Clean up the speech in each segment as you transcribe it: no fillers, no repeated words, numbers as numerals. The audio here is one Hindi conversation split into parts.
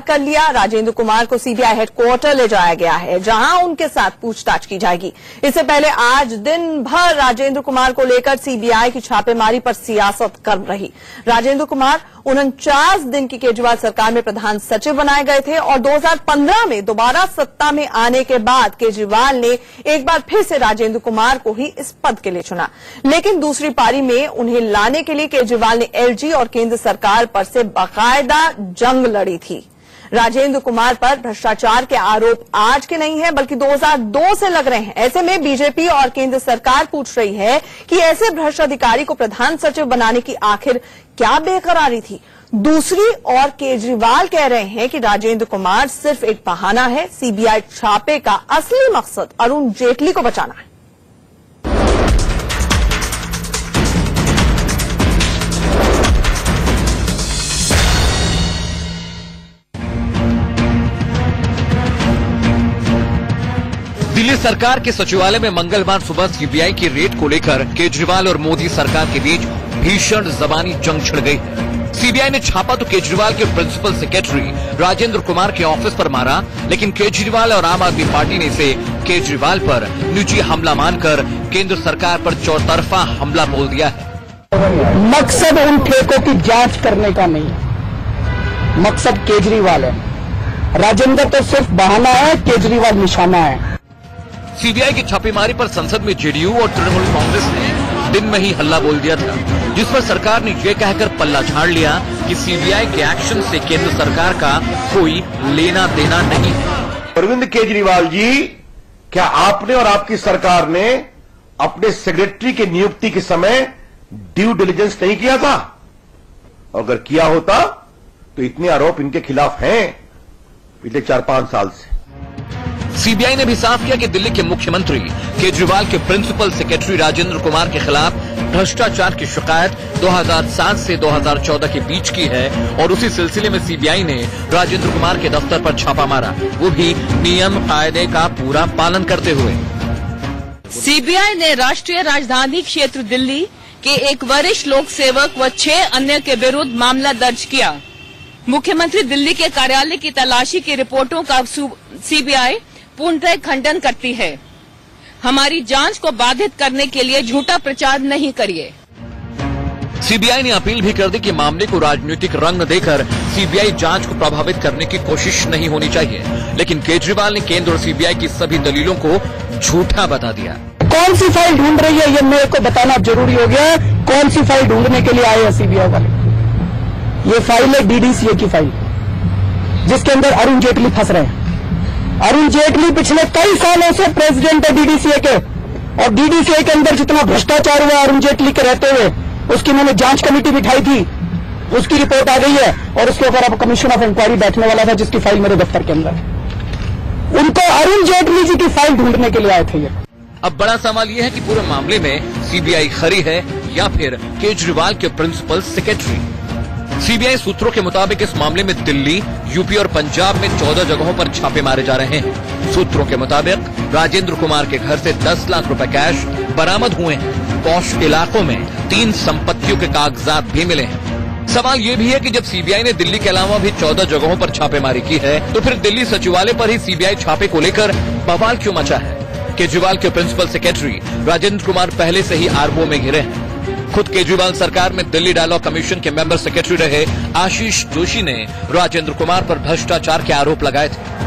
कर लिया। राजेंद्र कुमार को सीबीआई हेडक्वार्टर ले जाया गया है, जहां उनके साथ पूछताछ की जाएगी। इससे पहले आज दिन भर राजेंद्र कुमार को लेकर सीबीआई की छापेमारी पर सियासत गर्म रही। राजेंद्र कुमार 49 दिन की केजरीवाल सरकार में प्रधान सचिव बनाए गए थे और 2015 में दोबारा सत्ता में आने के बाद केजरीवाल ने एक बार फिर से राजेंद्र कुमार को ही इस पद के लिए चुना। लेकिन दूसरी पारी में उन्हें लाने के लिए केजरीवाल ने एलजी और केंद्र सरकार पर से बाकायदा जंग लड़ी थी। राजेंद्र कुमार पर भ्रष्टाचार के आरोप आज के नहीं है, बल्कि 2002 से लग रहे हैं। ऐसे में बीजेपी और केंद्र सरकार पूछ रही है कि ऐसे भ्रष्ट अधिकारी को प्रधान सचिव बनाने की आखिर क्या बेकरारी थी। दूसरी ओर केजरीवाल कह रहे हैं कि राजेंद्र कुमार सिर्फ एक बहाना है। सीबीआई छापे का असली मकसद अरुण जेटली को बचाना है। दिल्ली सरकार के सचिवालय में मंगलवार सुबह सीबीआई की रेड को लेकर केजरीवाल और मोदी सरकार के बीच भीषण जबानी जंग छिड़ गई। सीबीआई ने छापा तो केजरीवाल के प्रिंसिपल सेक्रेटरी राजेंद्र कुमार के ऑफिस पर मारा, लेकिन केजरीवाल और आम आदमी पार्टी ने इसे केजरीवाल पर निजी हमला मानकर केंद्र सरकार पर चौतरफा हमला बोल दिया है। मकसद उन ठेकों की जांच करने का नहीं, मकसद केजरीवाल है। राजेंद्र तो सिर्फ बहाना है, केजरीवाल निशाना है। सीबीआई की छापेमारी पर संसद में जेडीयू और तृणमूल कांग्रेस ने दिन में ही हल्ला बोल दिया था, जिस पर सरकार ने ये कहकर पल्ला झाड़ लिया कि सीबीआई के एक्शन से केंद्र सरकार का कोई लेना देना नहीं। अरविंद केजरीवाल जी, क्या आपने और आपकी सरकार ने अपने सेक्रेटरी की नियुक्ति के समय ड्यू डिलिजेंस नहीं किया था? अगर किया होता तो इतने आरोप इनके खिलाफ हैं पिछले 4-5 साल से। सीबीआई ने भी साफ किया कि दिल्ली के मुख्यमंत्री केजरीवाल के प्रिंसिपल सेक्रेटरी राजेंद्र कुमार के खिलाफ भ्रष्टाचार की शिकायत 2007 से 2014 के बीच की है और उसी सिलसिले में सीबीआई ने राजेंद्र कुमार के दफ्तर पर छापा मारा, वो भी नियम कायदे का पूरा पालन करते हुए। सीबीआई ने राष्ट्रीय राजधानी क्षेत्र दिल्ली के एक वरिष्ठ लोक सेवक व 6 अन्य के विरुद्ध मामला दर्ज किया। मुख्यमंत्री दिल्ली के कार्यालय की तलाशी की रिपोर्टों का सीबीआई पूर्णतः खंडन करती है। हमारी जांच को बाधित करने के लिए झूठा प्रचार नहीं करिए। सीबीआई ने अपील भी कर दी कि मामले को राजनीतिक रंग देकर सीबीआई जांच को प्रभावित करने की कोशिश नहीं होनी चाहिए, लेकिन केजरीवाल ने केंद्र और सीबीआई की सभी दलीलों को झूठा बता दिया। कौन सी फाइल ढूंढ रही है ये मेरे को बताना जरूरी हो गया। कौन सी फाइल ढूंढने के लिए आए हैं सीबीआई वाले? ये फाइल है डीडीसीए की फाइल, जिसके अंदर अरुण जेटली फंस रहे हैं। अरुण जेटली पिछले कई सालों से प्रेसिडेंट है डीडीसीए के, और डीडीसीए के अंदर जितना भ्रष्टाचार हुआ अरुण जेटली के रहते हुए, उसकी मैंने जांच कमेटी बिठाई थी, उसकी रिपोर्ट आ गई है और उसके ऊपर अब कमीशन ऑफ इंक्वायरी बैठने वाला था, जिसकी फाइल मेरे दफ्तर के अंदर। उनको अरुण जेटली जी की फाइल ढूंढने के लिए आए थे ये। अब बड़ा सवाल यह है कि पूरे मामले में सीबीआई खरी है या फिर केजरीवाल के प्रिंसिपल सेक्रेटरी। सीबीआई सूत्रों के मुताबिक इस मामले में दिल्ली, यूपी और पंजाब में 14 जगहों पर छापे मारे जा रहे हैं। सूत्रों के मुताबिक राजेंद्र कुमार के घर से 10 लाख रुपए कैश बरामद हुए हैं। पॉश इलाकों में 3 संपत्तियों के कागजात भी मिले हैं। सवाल ये भी है कि जब सीबीआई ने दिल्ली के अलावा भी 14 जगहों पर छापेमारी की है, तो फिर दिल्ली सचिवालय पर ही सीबीआई छापे को लेकर बवाल क्यों मचा है? केजरीवाल के प्रिंसिपल सेक्रेटरी राजेंद्र कुमार पहले से ही आरोपों में घिरे हैं। खुद केजरीवाल सरकार में दिल्ली डायलॉग कमीशन के मेंबर सेक्रेटरी रहे आशीष जोशी ने राजेंद्र कुमार पर भ्रष्टाचार के आरोप लगाए थे।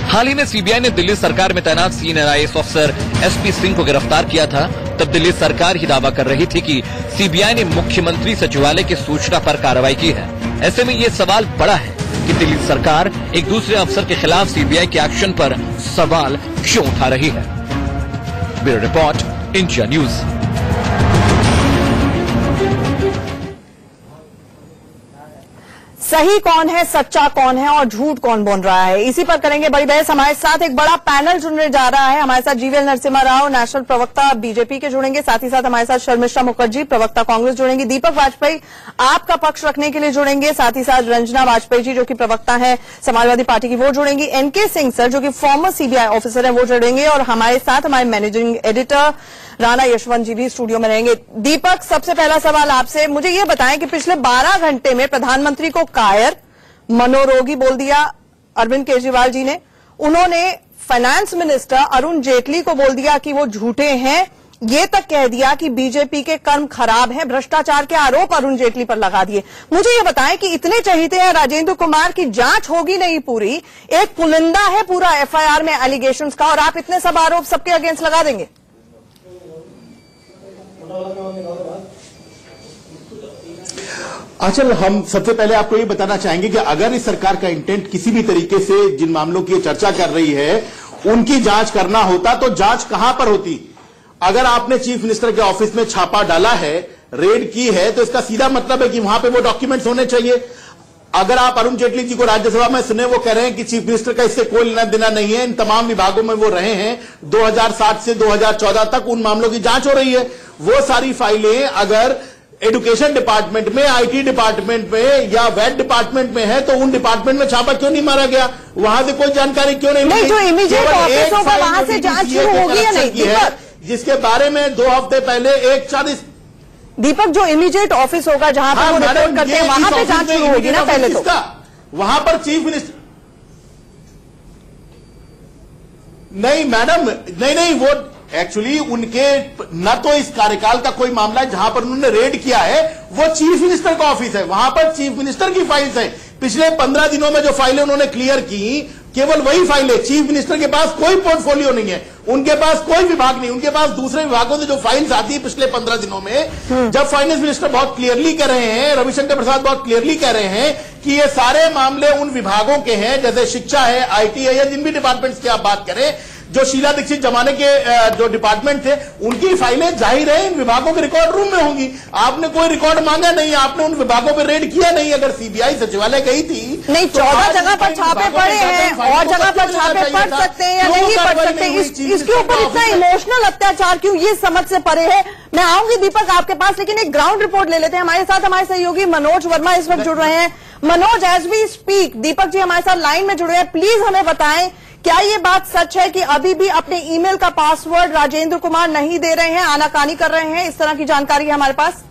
हाल ही में सीबीआई ने दिल्ली सरकार में तैनात senior IAS officer SP Singh को गिरफ्तार किया था। तब दिल्ली सरकार ही दावा कर रही थी कि सीबीआई ने मुख्यमंत्री सचिवालय की सूचना पर कार्रवाई की है। ऐसे में ये सवाल बड़ा है कि दिल्ली सरकार एक दूसरे अफसर के खिलाफ सीबीआई के एक्शन पर सवाल क्यों उठा रही है। Bureau report, India news. सही कौन है, सच्चा कौन है और झूठ कौन बोल रहा है, इसी पर करेंगे बड़ी बहस। हमारे साथ एक बड़ा पैनल जुड़ने जा रहा है। हमारे साथ जीवीएल नरसिम्हा राव, नेशनल प्रवक्ता बीजेपी के जुड़ेंगे। साथ ही साथ हमारे साथ शर्मिष्ठा मुखर्जी, प्रवक्ता कांग्रेस जुड़ेंगे। दीपक वाजपेयी आपका पक्ष रखने के लिए जुड़ेंगे। साथ ही साथ रंजना वाजपेयी जी जो कि प्रवक्ता है समाजवादी पार्टी की, वो जुड़ेंगी। एनके सिंह सर जो कि फॉर्मर सीबीआई ऑफिसर है, वो जुड़ेंगे। और हमारे साथ हमारे मैनेजिंग एडिटर राणा यशवंत जी भी स्टूडियो में रहेंगे। दीपक, सबसे पहला सवाल आपसे, मुझे ये बताएं कि पिछले 12 घंटे में प्रधानमंत्री को कायर, मनोरोगी बोल दिया अरविंद केजरीवाल जी ने। उन्होंने फाइनेंस मिनिस्टर अरुण जेटली को बोल दिया कि वो झूठे हैं, ये तक कह दिया कि बीजेपी के कर्म खराब हैं, भ्रष्टाचार के आरोप अरुण जेटली पर लगा दिए। मुझे ये बताएं कि इतने चहीते हैं राजेंद्र कुमार की जांच होगी नहीं पूरी, एक पुलिंदा है पूरा एफआईआर में एलिगेशंस का, और आप इतने सब आरोप सबके अगेंस्ट लगा देंगे? आंचल, हम सबसे पहले आपको ये बताना चाहेंगे कि अगर इस सरकार का इंटेंट किसी भी तरीके से जिन मामलों की चर्चा कर रही है उनकी जांच करना होता तो जांच कहां पर होती। अगर आपने चीफ मिनिस्टर के ऑफिस में छापा डाला है, रेड की है, तो इसका सीधा मतलब है कि वहां पे वो डॉक्यूमेंट्स होने चाहिए। अगर आप अरुण जेटली जी को राज्यसभा में सुने, वो कह रहे हैं कि चीफ मिनिस्टर का इससे कोई लेना देना नहीं है, इन तमाम विभागों में वो रहे हैं, 2007 से 2014 तक उन मामलों की जांच हो रही है। वो सारी फाइलें अगर एजुकेशन डिपार्टमेंट में, आईटी डिपार्टमेंट में या वेट डिपार्टमेंट में है तो उन डिपार्टमेंट में छापा क्यों नहीं मारा गया? वहां से कोई जानकारी क्यों नहीं मिली? जो इमीडिएट ऑफिस होगा वहां से जांच शुरू होगी या नहीं, जिसके बारे में 2 हफ्ते पहले 140 दीपक, जो इमीडिएट ऑफिस होगा जहां पर वो रिपोर्ट करते हैं वहां पे जांच शुरू होगी ना पहले तो? वहां पर चीफ मिनिस्टर नहीं मैडम, नहीं, वो एक्चुअली उनके न तो इस कार्यकाल का कोई मामला है जहां पर उन्होंने रेड किया है, वो चीफ मिनिस्टर का ऑफिस है, वहां पर चीफ मिनिस्टर की फाइल्स है। पिछले 15 दिनों में जो फाइलें उन्होंने क्लियर की, केवल वही फाइल है। चीफ मिनिस्टर के पास कोई पोर्टफोलियो नहीं है, उनके पास कोई विभाग नहीं, उनके पास दूसरे विभागों से जो फाइल्स आती है पिछले 15 दिनों में, जब फाइनेंस मिनिस्टर बहुत क्लियरली कह रहे हैं, रविशंकर प्रसाद बहुत क्लियरली कह रहे हैं कि ये सारे मामले उन विभागों के हैं, जैसे शिक्षा है, आईटी है, या जिन भी डिपार्टमेंट्स की आप बात करें, जो शीला दीक्षित जमाने के जो डिपार्टमेंट थे, उनकी फाइलें जाहिर है इन विभागों के रिकॉर्ड रूम में होंगी। आपने कोई रिकॉर्ड मांगा नहीं, आपने उन विभागों पर रेड किया नहीं। अगर सीबीआई सचिवालय गई थी, नहीं, 14 जगह पर छापे पड़े हैं, और जगह पर छापे पड़ सकते हैं या नहीं पड़ सकते, इसके ऊपर इतना इमोशनल अत्याचार क्यों, ये समझ से परे है। मैं आऊंगी दीपक आपके पास, लेकिन एक ग्राउंड रिपोर्ट ले लेते हैं। हमारे साथ हमारे सहयोगी मनोज वर्मा इस वक्त जुड़ रहे हैं। Manoj, as we speak Deepak ji हमारे साथ लाइन में जुड़े हैं, प्लीज हमें बताएं, क्या ये बात सच है कि अभी भी अपने ईमेल का पासवर्ड राजेंद्र कुमार नहीं दे रहे हैं, आनाकानी कर रहे हैं? इस तरह की जानकारी है हमारे पास।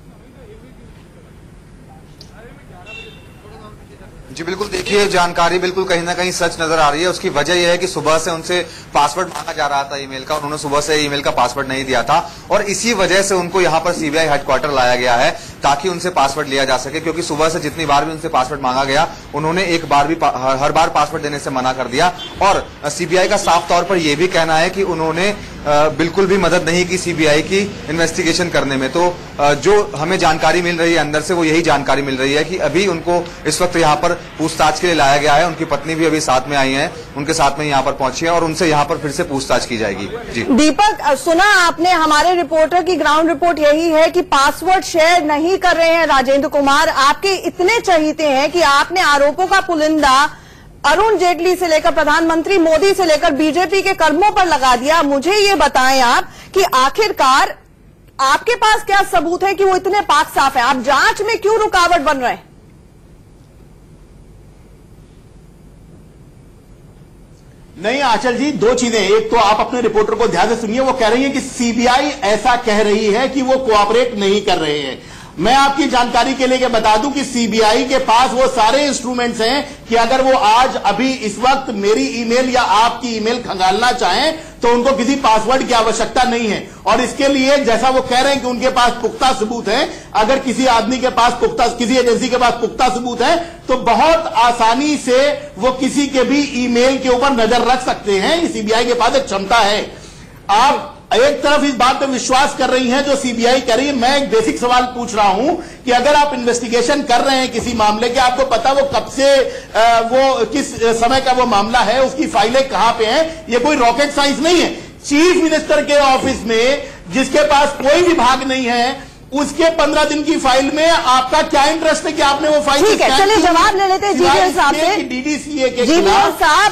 जी बिल्कुल, देखिए जानकारी बिल्कुल कहीं ना कहीं सच नजर आ रही है। उसकी वजह यह है कि सुबह से उनसे पासवर्ड मांगा जा रहा था ईमेल का, उन्होंने सुबह से ईमेल का पासवर्ड नहीं दिया था, और इसी वजह से उनको यहां पर सीबीआई हेडक्वार्टर लाया गया है ताकि उनसे पासवर्ड लिया जा सके। क्योंकि सुबह से जितनी बार भी उनसे पासवर्ड मांगा गया, उन्होंने एक बार भी हर बार पासवर्ड देने से मना कर दिया। और सीबीआई का साफ तौर पर यह भी कहना है कि उन्होंने बिल्कुल भी मदद नहीं की सीबीआई की इन्वेस्टिगेशन करने में। तो जो हमें जानकारी मिल रही है अंदर से, वो यही जानकारी मिल रही है कि अभी उनको इस वक्त यहाँ पर पूछताछ के लिए लाया गया है। उनकी पत्नी भी अभी साथ में आई है, उनके साथ में यहाँ पर पहुंची है, और उनसे यहाँ पर फिर से पूछताछ की जाएगी। जी दीपक, सुना आपने, हमारे रिपोर्टर की ग्राउंड रिपोर्ट यही है कि पासवर्ड शेयर नहीं कर रहे हैं राजेंद्र कुमार। आपके इतने चहीते हैं कि आपने आरोपों का पुलिंदा अरुण जेटली से लेकर प्रधानमंत्री मोदी से लेकर बीजेपी के कर्मों पर लगा दिया। मुझे ये बताएं आप कि आखिरकार आपके पास क्या सबूत है कि वो इतने पाक साफ है? आप जांच में क्यों रुकावट बन रहे हैं? नहीं आंचल जी, 2 चीजें। एक तो आप अपने रिपोर्टर को ध्यान से सुनिए, वो कह रही है कि सीबीआई ऐसा कह रही है कि वो कोऑपरेट नहीं कर रहे हैं। मैं आपकी जानकारी के लिए बता दूं कि सीबीआई के पास वो सारे इंस्ट्रूमेंट्स हैं कि अगर वो आज अभी इस वक्त मेरी ईमेल या आपकी ईमेल खंगालना चाहें तो उनको किसी पासवर्ड की आवश्यकता नहीं है। और इसके लिए जैसा वो कह रहे हैं कि उनके पास पुख्ता सबूत है, अगर किसी आदमी के पास पुख्ता, किसी एजेंसी के पास पुख्ता सबूत है तो बहुत आसानी से वो किसी के भी ईमेल के ऊपर नजर रख सकते हैं। सीबीआई के पास एक क्षमता है। आप एक तरफ इस बात पे विश्वास कर रही हैं जो सीबीआई कर रही है, मैं एक बेसिक सवाल पूछ रहा हूं कि अगर आप इन्वेस्टिगेशन कर रहे हैं किसी मामले के, आपको पता वो कब से वो किस समय का वो मामला है, उसकी फाइलें कहां पे हैं, ये कोई रॉकेट साइंस नहीं है। चीफ मिनिस्टर के ऑफिस में जिसके पास कोई विभाग नहीं है, उसके 15 दिन की फाइल में आपका क्या इंटरेस्ट है कि आपने वो फाइल? ठीक है, चलिए जवाब ले लेते हैं जीवीएल साहब से। डीडीसीए के जीवीएल साहब,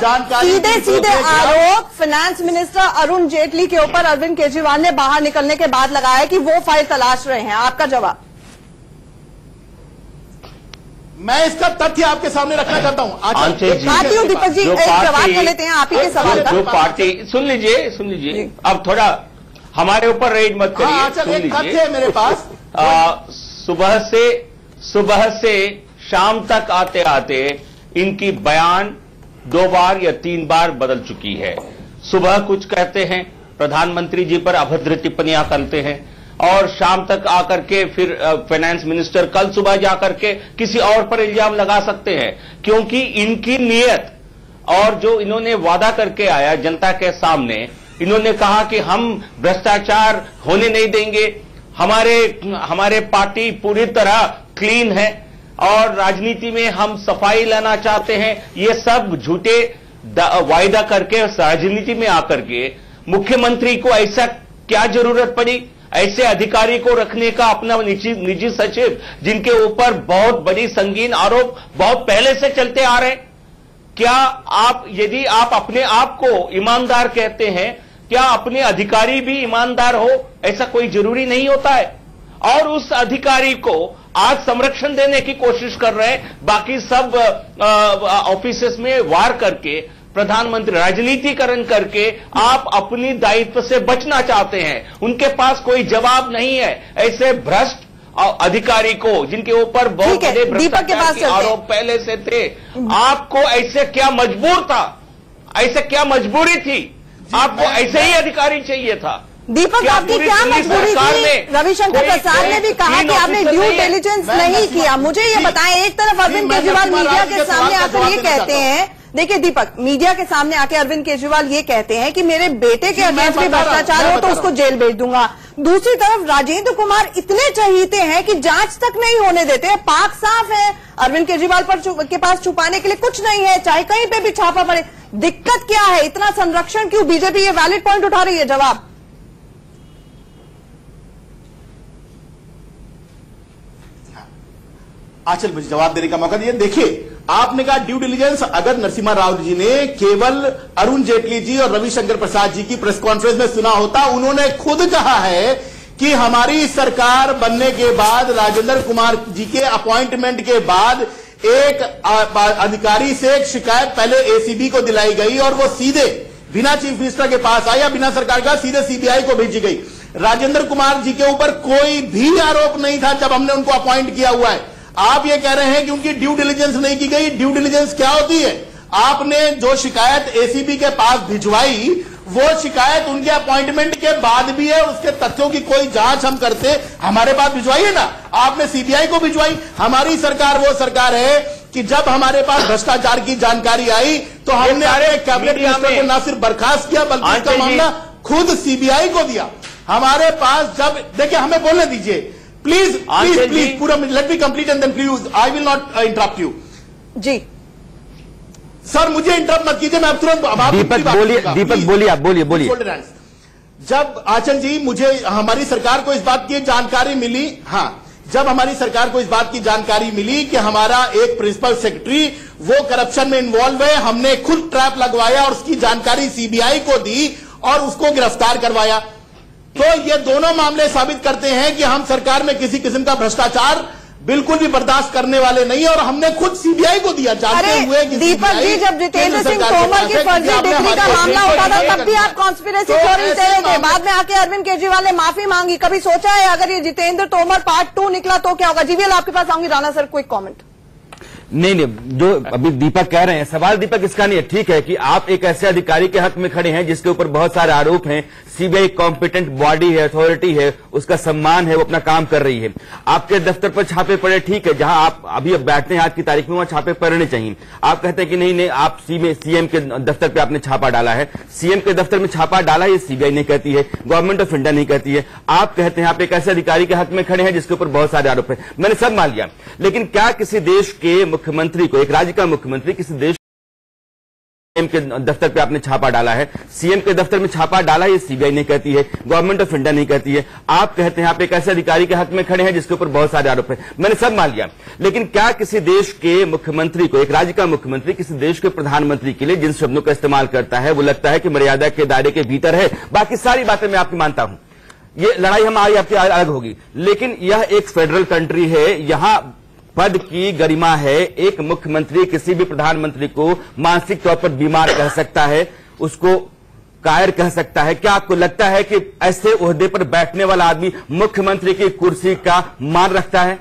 सीधे आरोप फाइनेंस मिनिस्टर अरुण जेटली के ऊपर अरविंद केजरीवाल ने बाहर निकलने के बाद लगाया कि वो फाइल तलाश रहे हैं। आपका जवाब? मैं इसका तथ्य आपके सामने रखना चाहता हूं। आती हूं दीपक जी, एक जवाब ले लेते हैं आप ही के सवाल का। जो पार्टी, सुन लीजिए, अब थोड़ा हमारे ऊपर रेड मत करिए। चल एक तथ्य है मेरे पास, सुबह से शाम तक आते आते इनकी बयान 2 बार या 3 बार बदल चुकी है। सुबह कुछ कहते हैं, प्रधानमंत्री जी पर अभद्र टिप्पणियां करते हैं, और शाम तक आकर के फिर फाइनेंस मिनिस्टर कल सुबह जाकर के किसी और पर इल्जाम लगा सकते हैं, क्योंकि इनकी नीयत और जो इन्होंने वादा करके आया जनता के सामने, इन्होंने कहा कि हम भ्रष्टाचार होने नहीं देंगे, हमारे पार्टी पूरी तरह क्लीन है और राजनीति में हम सफाई लाना चाहते हैं। ये सब झूठे वायदा करके राजनीति में आकर के मुख्यमंत्री को ऐसा क्या जरूरत पड़ी ऐसे अधिकारी को रखने का, अपना निजी सचिव जिनके ऊपर बहुत बड़ी संगीन आरोप बहुत पहले से चलते आ रहे हैं। क्या आप, यदि आप अपने आप को ईमानदार कहते हैं, क्या अपने अधिकारी भी ईमानदार हो? ऐसा कोई जरूरी नहीं होता है। और उस अधिकारी को आज संरक्षण देने की कोशिश कर रहे हैं, बाकी सब ऑफिसेस में वार करके, प्रधानमंत्री राजनीतिकरण करके आप अपनी दायित्व से बचना चाहते हैं। उनके पास कोई जवाब नहीं है ऐसे भ्रष्ट अधिकारी को, जिनके ऊपर बहुत बड़े भ्रष्टाचार के आरोप पहले से थे। आपको ऐसे क्या मजबूर था, ऐसे क्या मजबूरी थी? आपको ऐसे ही अधिकारी चाहिए था। दीपक, आपकी क्या मजबूरी थी? रविशंकर प्रसाद ने भी कहा कि आपने ड्यू डिलिजेंस नहीं किया। मुझे ये बताएं, एक तरफ अरविंद केजरीवाल मीडिया के सामने आकर ये कहते हैं, देखिए दीपक, मीडिया के सामने आके अरविंद केजरीवाल ये कहते हैं कि मेरे बेटे के अगेंस्ट भी भ्रष्टाचार हो तो उसको जेल भेज दूंगा। दूसरी तरफ राजेंद्र कुमार इतने चहीते हैं कि जांच तक नहीं होने देते हैं। पाक साफ है, अरविंद केजरीवाल के पास छुपाने के लिए कुछ नहीं है, चाहे कहीं पे भी छापा पड़े। दिक्कत क्या है? इतना संरक्षण क्यों? बीजेपी ये वैलिड पॉइंट उठा रही है। जवाब आंचल, मुझे जवाब देने का मौका दिए। देखिए, आपने कहा ड्यू डिलिजेंस, अगर नरसिम्हा राव जी ने केवल अरुण जेटली जी और रविशंकर प्रसाद जी की प्रेस कॉन्फ्रेंस में सुना होता, उन्होंने खुद कहा है कि हमारी सरकार बनने के बाद, राजेंद्र कुमार जी के अपॉइंटमेंट के बाद, एक अधिकारी से एक शिकायत पहले एसीबी को दिलाई गई और वो सीधे बिना चीफ मिनिस्टर के पास आया, बिना सरकार का, सीधे सीबीआई को भेजी गई। राजेंद्र कुमार जी के ऊपर कोई भी आरोप नहीं था जब हमने उनको अपॉइंट किया हुआ है। आप ये कह रहे हैं कि उनकी ड्यू डिलिजेंस नहीं की गई। ड्यू डिलिजेंस क्या होती है? आपने जो शिकायत एसीबी के पास भिजवाई, वो शिकायत उनके अपॉइंटमेंट के बाद भी है, उसके तथ्यों की कोई जांच हम करते हमारे पास भिजवाइए ना। आपने सीबीआई को भिजवाई। हमारी सरकार वो सरकार है कि जब हमारे पास भ्रष्टाचार की जानकारी आई तो हमने कैबिनेट मिनिस्टर को न सिर्फ बर्खास्त किया बल्कि इसका मामला खुद सीबीआई को दिया। हमारे पास जब, देखिए हमें बोलने दीजिए प्लीज, पूरा let me complete and then please I will not interrupt you. जी सर, मुझे इंटरप्ट मत कीजिए, मैं अब तुरंत दीपक बोलिए, आप बोलिए। जब आंचल जी, मुझे हमारी सरकार को इस बात की जानकारी मिली, हाँ, जब हमारी सरकार को इस बात की जानकारी मिली कि हमारा एक प्रिंसिपल सेक्रेटरी वो करप्शन में इन्वॉल्व है, हमने खुद ट्रैप लगवाया और उसकी जानकारी सीबीआई को दी और उसको गिरफ्तार करवाया। तो ये दोनों मामले साबित करते हैं कि हम सरकार में किसी किस्म का भ्रष्टाचार बिल्कुल भी बर्दाश्त करने वाले नहीं, और हमने खुद सीबीआई को दिया, जानते हुए कि दीपक जी, जब जितेंद्र सिंह तोमर की फर्जी डिग्री का मामला उठा था तब भी आप कॉन्स्पिरेसी थ्योरी दे रहे थे। बाद में आके अरविंद केजरीवाल ने माफी मांगी। कभी सोचा है अगर ये जितेंद्र तोमर पार्ट 2 निकला तो क्या होगा? जीवीएल, आपके पास आऊंगी। Rana sir, quick comment. नहीं, जो अभी दीपक कह रहे हैं, सवाल दीपक इसका नहीं है। ठीक है कि आप एक ऐसे अधिकारी के हक में खड़े हैं जिसके ऊपर बहुत सारे आरोप हैं, सीबीआई कॉम्पिटेंट बॉडी है, अथॉरिटी है, उसका सम्मान है, वो अपना काम कर रही है। आपके दफ्तर पर छापे पड़े, ठीक है, जहां आप अभी बैठते हैं आज की तारीख में, वहां छापे पड़ने चाहिए। आप कहते हैं कि नहीं, आप सीएम के दफ्तर पर आपने छापा डाला है। सीएम के दफ्तर में छापा डाला, ये सीबीआई नहीं कहती है, गवर्नमेंट ऑफ इंडिया नहीं कहती है। आप कहते हैं आप एक ऐसे अधिकारी के हक में खड़े हैं जिसके ऊपर बहुत सारे आरोप है। मैंने सब मान लिया, लेकिन क्या किसी देश के मुख्यमंत्री को, एक राज्य का मुख्यमंत्री किसी देश सीएम के दफ्तर पे आपने छापा डाला है, सीएम के दफ्तर में छापा डाला, ये सीबीआई नहीं कहती है, गवर्नमेंट ऑफ इंडिया नहीं कहती है। आप कहते हैं आप एक ऐसे अधिकारी के हक में खड़े हैं जिसके ऊपर बहुत सारे आरोप है। मैंने सब मान लिया, लेकिन क्या किसी देश के मुख्यमंत्री को, एक राज्य का मुख्यमंत्री किसी देश के प्रधानमंत्री के लिए जिन शब्दों का इस्तेमाल करता है वो लगता है कि मर्यादा के दायरे के भीतर है? बाकी सारी बातें मैं आपकी मानता हूं, ये लड़ाई हमारी आपकी अलग होगी, लेकिन यह एक फेडरल कंट्री है, यहां पद की गरिमा है। एक मुख्यमंत्री किसी भी प्रधानमंत्री को मानसिक तौर पर बीमार कह सकता है, उसको कायर कह सकता है? क्या आपको लगता है कि ऐसे ओहदे पर बैठने वाला आदमी मुख्यमंत्री की कुर्सी का मान रखता है?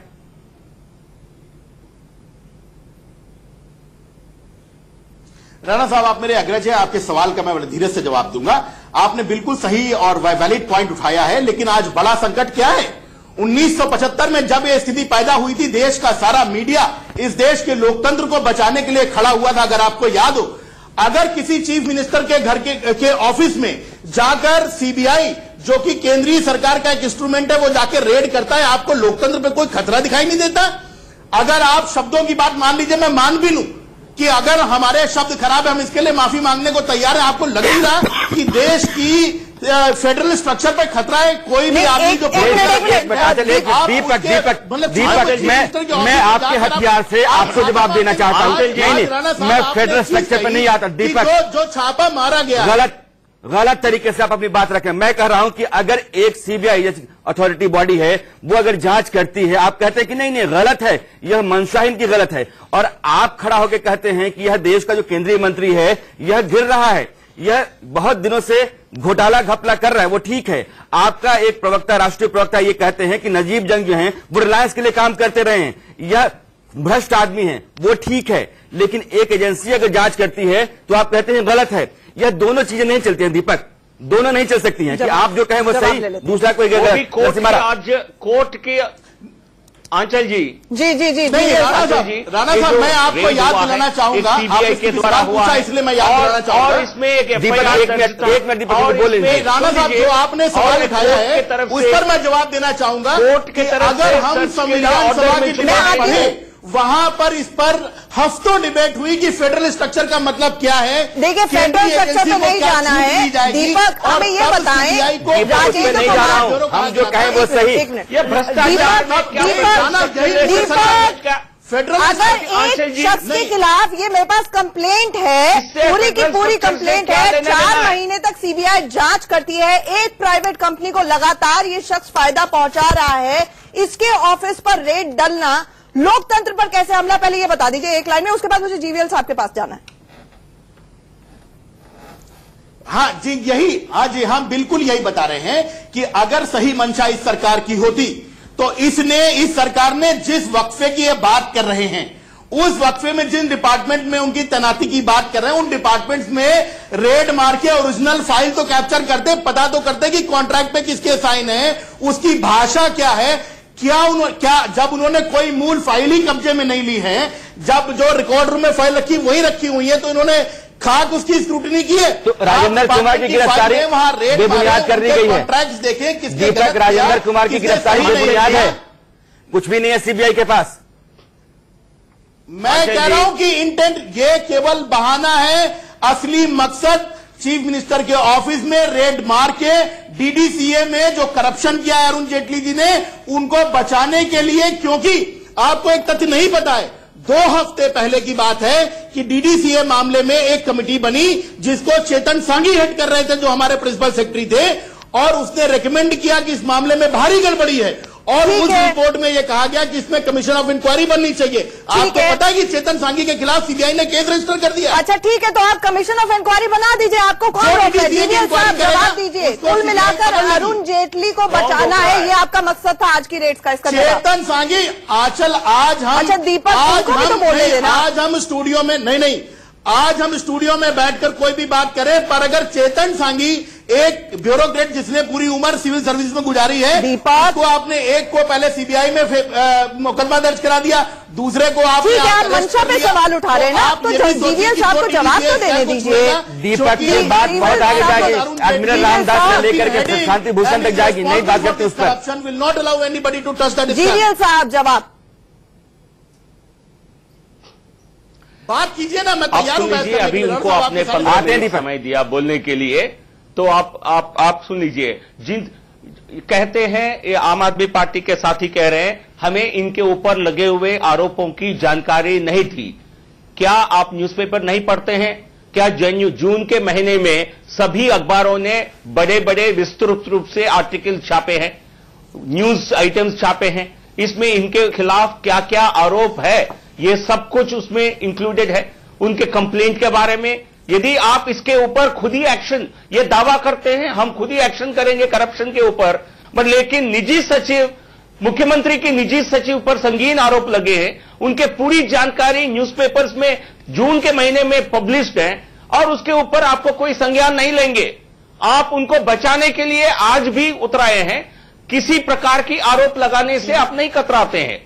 राणा साहब, आप मेरे अग्रज हैं, आपके सवाल का मैं बड़े धीरे से जवाब दूंगा। आपने बिल्कुल सही और वैलिड पॉइंट उठाया है, लेकिन आज बड़ा संकट क्या है? 1975 में जब यह स्थिति पैदा हुई थी, देश का सारा मीडिया इस देश के लोकतंत्र को बचाने के लिए खड़ा हुआ था। अगर आपको याद हो, अगर किसी चीफ मिनिस्टर के घर के ऑफिस में जाकर सीबीआई, जो कि केंद्रीय सरकार का एक इंस्ट्रूमेंट है, वो जाकर रेड करता है, आपको लोकतंत्र पे कोई खतरा दिखाई नहीं देता? अगर आप शब्दों की बात मान लीजिए, मैं मान भी लूं कि अगर हमारे शब्द खराब है, हम इसके लिए माफी मांगने को तैयार है, आपको लग नहीं रहा कि देश की फेडरल स्ट्रक्चर पे खतरा है? कोई भी आदमी जो दीपक, मैं आपके हथियार से आपको जवाब देना चाहता हूं। नहीं, मैं फेडरल स्ट्रक्चर पे नहीं आता। दीपक, जो छापा मारा गया, गलत तरीके से आप अपनी बात रखें। मैं कह रहा हूं कि अगर एक सीबीआई अथॉरिटी बॉडी है, वो अगर जांच करती है, आप कहते हैं कि नहीं गलत है, यह मंशाहीन की गलत है, और आप खड़ा होकर कहते हैं कि यह देश का जो केंद्रीय मंत्री है यह गिर रहा है, यह बहुत दिनों से घोटाला घपला कर रहा है, वो ठीक है। आपका एक प्रवक्ता, राष्ट्रीय प्रवक्ता, ये कहते हैं कि नजीब जंग जो हैं वो रिलायंस के लिए काम करते रहे हैं, यह भ्रष्ट आदमी हैं, वो ठीक है। लेकिन एक एजेंसी अगर जांच करती है तो आप कहते हैं गलत है। यह दोनों चीजें नहीं चलती हैं दीपक, दोनों नहीं चल सकती हैं कि आप जो कहें वो सही, दूसरा कोई कोर्ट के आंचल जी राणा साहब, मैं आपको याद दिलाना चाहूंगा, सीबीआई के द्वारा हुआ, इसलिए मैं याद दिलाना चाहूंगा। और इसमें एक मिनट बोलेंगे। राणा साहब, जो आपने सवाल उठाया है उस पर मैं जवाब देना चाहूंगा। कोर्ट की तरफ अगर हम संविधान सभा की डिबेट पढ़े, वहां पर इस पर हफ्तों डिबेट हुई कि फेडरल स्ट्रक्चर का मतलब क्या है। देखिए, फेडरल स्ट्रक्चर पे नहीं जाना है दीपक, हमें ये बताएं, राजेंद्र कुमार, हम जो कहें वो सही, ये भ्रष्टाचार फेडरल, अगर एक शख्स के खिलाफ ये मेरे पास कंप्लेंट है, पूरी की पूरी कंप्लेंट है, 4 महीने तक सीबीआई जांच करती है, एक प्राइवेट कंपनी को लगातार ये शख्स फायदा पहुंचा रहा है, इसके ऑफिस पर रेड डलना लोकतंत्र पर कैसे हमला? पहले ये बता दीजिए एक लाइन में, उसके बाद मुझे जीवीएल साहब के पास जाना है। हाँ जी, यही, हाँ जी, हम बिल्कुल यही बता रहे हैं कि अगर सही मंशा इस सरकार की होती तो इस सरकार ने जिस वक्फे की ये बात कर रहे हैं, उस वक्फे में जिन डिपार्टमेंट में उनकी तैनाती की बात कर रहे हैं, उन डिपार्टमेंट्स में रेड मार के ओरिजिनल फाइल तो कैप्चर करते, पता तो करते कि कॉन्ट्रैक्ट पे किसके साइन है, उसकी भाषा क्या है, क्या जब उन्होंने कोई मूल फाइल ही कब्जे में नहीं ली है, जब जो रिकॉर्ड रूम में फाइल रखी वही रखी हुई है, तो इन्होंने खाक उसकी स्क्रूटनी की है। तो राजेंद्र कुमार की गिरफ्तारी बेबुनियाद कर दी गई है। कॉन्ट्रैक्ट देखें किसके, दीपक, राजेंद्र कुमार की गिरफ्तारी बेबुनियाद है, कुछ भी नहीं है सीबीआई के पास। मैं कह रहा हूं कि इंटेंट, ये केवल बहाना है, असली मकसद चीफ मिनिस्टर के ऑफिस में रेड मार के डीडीसीए में जो करप्शन किया है अरुण जेटली जी ने, उनको बचाने के लिए। क्योंकि आपको एक तथ्य नहीं पता है, 2 हफ्ते पहले की बात है कि डीडीसीए मामले में एक कमेटी बनी जिसको चेतन सांगी हेड कर रहे थे, जो हमारे प्रिंसिपल सेक्रेटरी थे, और उसने रेकमेंड किया कि इस मामले में भारी गड़बड़ी है, और उस रिपोर्ट में यह कहा गया कि इसमें कमीशन ऑफ इंक्वायरी बननी चाहिए। आपको पता है कि चेतन सांगी के खिलाफ सीबीआई ने केस रजिस्टर कर दिया। अच्छा ठीक है, तो आप कमीशन ऑफ इंक्वायरी बना दीजिए, आपको कौन रोक है? जीवीएल साहब जवाब दीजिए। कुल मिलाकर अरुण जेटली को बचाना है, ये आपका मकसद था आज की रेट्स का? इसका चेतन सांगी, आंचल, आज हम, अच्छा दीपक, आज हम स्टूडियो में नहीं, आज हम स्टूडियो में बैठकर कोई भी बात करें, पर अगर चेतन सांगी एक ब्यूरोक्रेट जिसने पूरी उम्र सिविल सर्विस में गुजारी है, तो आपने एक को पहले सीबीआई में मुकदमा दर्ज करा दिया, दूसरे को आप मंशा पे सवाल उठा रहे हैं ना, आप तो जीवीएल साहब को जवाब तो देने दीजिए। दीपक की बात बहुत आगे जाएगी, एडमिरल रामदास से लेकर के शांति भूषण तक जाएगी, नहीं बात करते उस पर। Corruption will not allow anybody to touch that. GVL साहब जवाब बात कीजिए ना, मैं तैयार हूं। अभी उनको आपने 15 मिनट समय दिया बोलने के लिए, तो आप सुन लीजिए। जिन कहते हैं, ये आम आदमी पार्टी के साथी कह रहे हैं, हमें इनके ऊपर लगे हुए आरोपों की जानकारी नहीं थी। क्या आप न्यूज़पेपर नहीं पढ़ते हैं? क्या जून के महीने में सभी अखबारों ने बड़े बड़े विस्तृत रूप से आर्टिकल छापे हैं, न्यूज आइटम्स छापे हैं? इसमें इनके खिलाफ क्या क्या आरोप है, ये सब कुछ उसमें इंक्लूडेड है। उनके कंप्लेंट के बारे में, यदि आप इसके ऊपर खुद ही एक्शन, ये दावा करते हैं हम खुद ही एक्शन करेंगे करप्शन के ऊपर, पर लेकिन निजी सचिव, मुख्यमंत्री के निजी सचिव पर संगीन आरोप लगे हैं, उनके पूरी जानकारी न्यूज़पेपर्स में जून के महीने में पब्लिश्ड है और उसके ऊपर आपको कोई संज्ञान नहीं लेंगे। आप उनको बचाने के लिए आज भी उतराए हैं, किसी प्रकार की आरोप लगाने से आप नहीं कतराते हैं।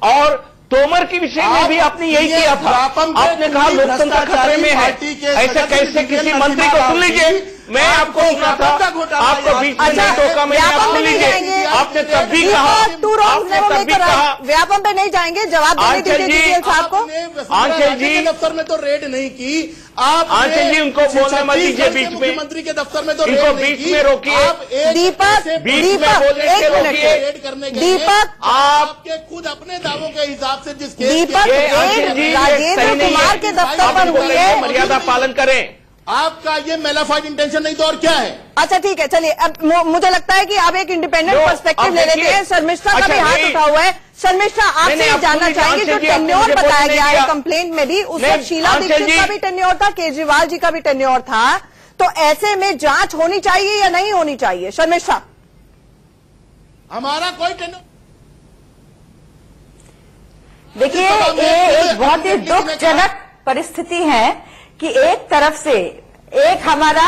और तोमर के विषय में भी आपने यही किया था, आपने कहा लोकतंत्र खतरे में है, ऐसे कैसे किसी मंत्री को सुन लीजिए, मैं आपको सुना था, आपको बीच में नहीं टोका, मैंने आप सुन लीजिए, आपने तब भी कहा, व्यापम पे नहीं जाएंगे, जवाब देने दीजिए साहब को। आंचल जी दफ्तर में तो रेड नहीं की आप, आंचल जी उनको बोलने मत दीजिए बीच में, मुख्यमंत्री के दफ्तर में तो इनको बीच में रोकिए, दीपक बीच में बोलने से रोकिए। दीपक आपके खुद अपने दावों के हिसाब से जिस दीपक राजेंद्र कुमार के दफ्तर पर हुई है, मर्यादा पालन करें। आपका ये मेलाफाइड इंटेंशन नहीं तो और क्या है? अच्छा ठीक है, चलिए अब मुझे लगता है कि आप एक इंडिपेंडेंट पर्सपेक्टिव ले लेते हैं। शर्मिष्ठा का भी हाथ उठा हुआ है। शर्मिष्ठा, आपसे ये जानना चाहेंगे, जो टेन्योर बताया गया है कंप्लेंट में भी, उस वक्त शीला दीक्षित का भी टेन्योर था, केजरीवाल जी का भी टेन्योर था, तो ऐसे में जांच होनी चाहिए या नहीं होनी चाहिए? शर्मिष्ठा, हमारा कोई टेन्योर, देखिए ये एक बहुत ही दुखजनक परिस्थिति है कि एक तरफ से एक हमारा,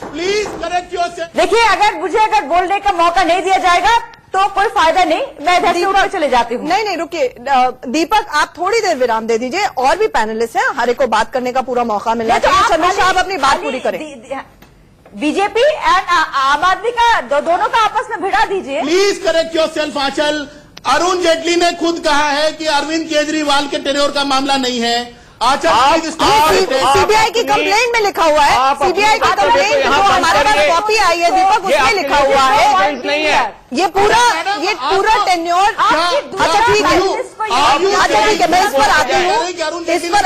प्लीज करेक्ट योरसेल्फ, देखिए अगर बोलने का मौका नहीं दिया जाएगा तो कोई फायदा नहीं, मैं इधर से उठकर चले जाती हूँ। नहीं रुकिए दीपक, आप थोड़ी देर विराम दे दीजिए, और भी पैनलिस्ट हैं, हर एक को बात करने का पूरा मौका मिलना चाहिए। शर्मिष्ठा, आप अपनी बात पूरी करें। बीजेपी एंड आम आदमी का दोनों का आपस में भिड़ा दीजिए। प्लीज करेक्ट योरसेल्फ आंचल। अरुण जेटली ने खुद कहा है कि अरविंद केजरीवाल के टेन्योर का मामला नहीं है। सीबीआई की कंप्लेंट में लिखा हुआ है, सीबीआई की कंप्लेंट जो हमारे पास कॉपी आई है दीपक, उसमें लिखा हुआ है ये पूरा टेन्योर। अच्छा ठीक है, मैं इस पर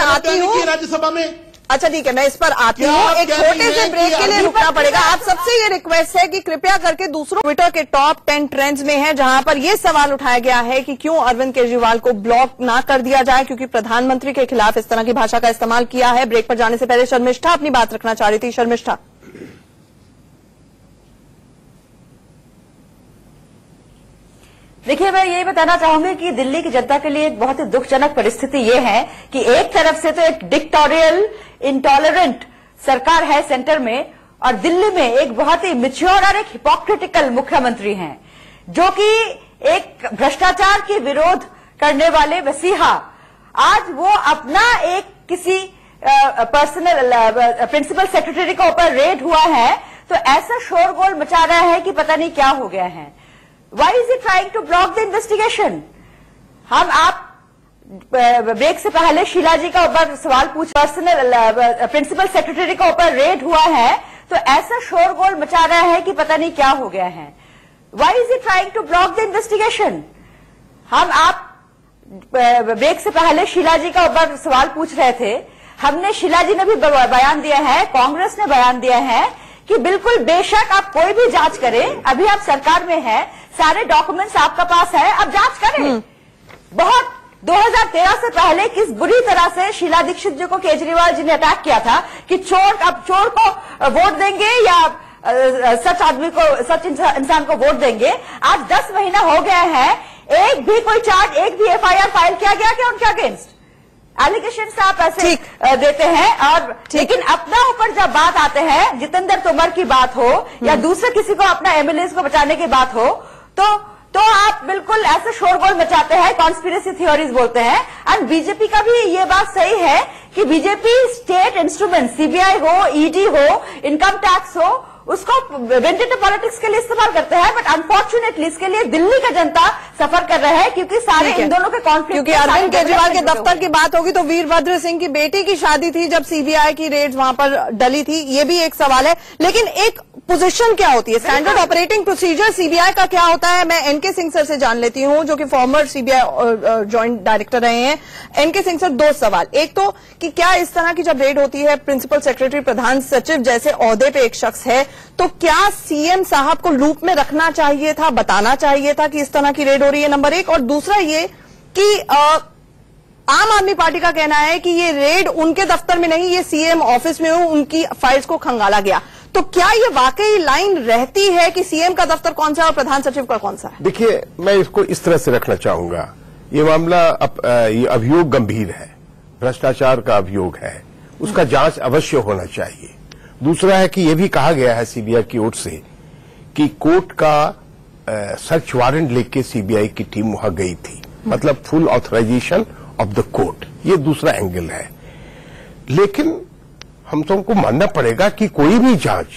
आती हूँ राज्यसभा में। अच्छा ठीक है, मैं इस पर आती हूँ। एक छोटे से ब्रेक के लिए रुकना पड़ेगा। आप सबसे ये रिक्वेस्ट है कि कृपया करके दूसरों ट्विटर के टॉप 10 ट्रेंड्स में है, जहां पर ये सवाल उठाया गया है कि क्यों अरविंद केजरीवाल को ब्लॉक ना कर दिया जाए, क्योंकि प्रधानमंत्री के खिलाफ इस तरह की भाषा का इस्तेमाल किया है। ब्रेक पर जाने से पहले शर्मिष्ठा अपनी बात रखना चाह रही थी। शर्मिष्ठा, देखिए मैं यही बताना चाहूंगी कि दिल्ली की जनता के लिए एक बहुत ही दुखजनक परिस्थिति ये है कि एक तरफ से तो एक डिक्टोरियल इंटॉलरेंट सरकार है सेंटर में, और दिल्ली में एक बहुत ही मैच्योर और एक हिपोक्रिटिकल मुख्यमंत्री हैं, जो कि एक भ्रष्टाचार के विरोध करने वाले वसीहा, आज वो अपना एक किसी पर्सनल प्रिंसिपल सेक्रेटरी के ऊपर रेड हुआ है तो ऐसा शोरगोल मचा रहा है कि पता नहीं क्या हो गया है। Why is he trying to block the investigation? आप ब्रेक से पहले शीला जी का ऊपर सवाल पर्सनल प्रिंसिपल सेक्रेटरी के ऊपर रेड हुआ है तो ऐसा शोरगोल मचा रहा है कि पता नहीं क्या हो गया है। Why is he trying to block the investigation? आप ब्रेक से पहले शीला जी का ऊपर सवाल पूछ रहे थे, हमने शीला जी ने भी बयान दिया है, कांग्रेस ने बयान दिया है कि बिल्कुल बेशक आप कोई भी जांच करें, अभी आप सरकार में है, सारे डॉक्यूमेंट्स आपका पास है, अब जांच करें। बहुत 2013 से पहले किस बुरी तरह से शीला दीक्षित जी को केजरीवाल जी ने अटैक किया था कि अब चोर को वोट देंगे या सच आदमी को, सच इंसान को वोट देंगे। आज 10 महीना हो गया है, एक भी कोई चार्ज, एक भी एफआईआर फाइल किया गया क्या उनके अगेंस्ट? एलिगेशन आप ऐसे देते हैं, और लेकिन अपना ऊपर जब बात आते हैं, जितेंद्र तोमर की बात हो या दूसरे किसी को अपना एमएलए को बचाने की बात हो, तो आप बिल्कुल ऐसे शोरगोल मचाते हैं, कॉन्स्पिरेसी थ्योरीज बोलते हैं। एंड बीजेपी का भी ये बात सही है कि बीजेपी स्टेट इंस्ट्रूमेंट, सीबीआई हो, ईडी हो, इनकम टैक्स हो, उसको वेंडेटिव पॉलिटिक्स के लिए इस्तेमाल करते हैं। बट अनफॉर्चुनेटली इसके लिए दिल्ली का जनता सफर कर रहा है, क्योंकि सारे इन दोनों के कॉन्फ्लिक्ट, क्योंकि अरविंद केजरीवाल के दफ्तर की बात होगी तो वीरभद्र सिंह की बेटी की शादी थी जब सीबीआई की रेड वहां पर डली थी, ये भी एक सवाल है। लेकिन एक पोजीशन क्या होती है, स्टैंडर्ड ऑपरेटिंग प्रोसीजर सीबीआई का क्या होता है? मैं एनके सिंह सर से जान लेती हूं, जो कि फॉर्मर सीबीआई जॉइंट डायरेक्टर रहे हैं। एनके सिंह सर, 2 सवाल। एक तो कि क्या इस तरह की जब रेड होती है, प्रिंसिपल सेक्रेटरी, प्रधान सचिव जैसे ओहदे पे एक शख्स है, तो क्या सीएम साहब को लूप में रखना चाहिए था, बताना चाहिए था कि इस तरह की रेड हो रही है? नंबर 1। और दूसरा ये कि आम आदमी पार्टी का कहना है कि ये रेड उनके दफ्तर में नहीं, ये सीएम ऑफिस में उनकी फाइल्स को खंगाला गया। तो क्या ये वाकई लाइन रहती है कि सीएम का दफ्तर कौन सा है और प्रधान सचिव का कौन सा है? देखिए, मैं इसको इस तरह से रखना चाहूंगा। ये मामला ये अभियोग गंभीर है, भ्रष्टाचार का अभियोग है, उसका जांच अवश्य होना चाहिए। दूसरा है कि यह भी कहा गया है सीबीआई की ओर से कि कोर्ट का सर्च वारंट लेके सीबीआई की टीम वहां गई थी, मतलब full authorisation of the court. ये दूसरा एंगल है। लेकिन हम सबको मानना पड़ेगा कि कोई भी जांच,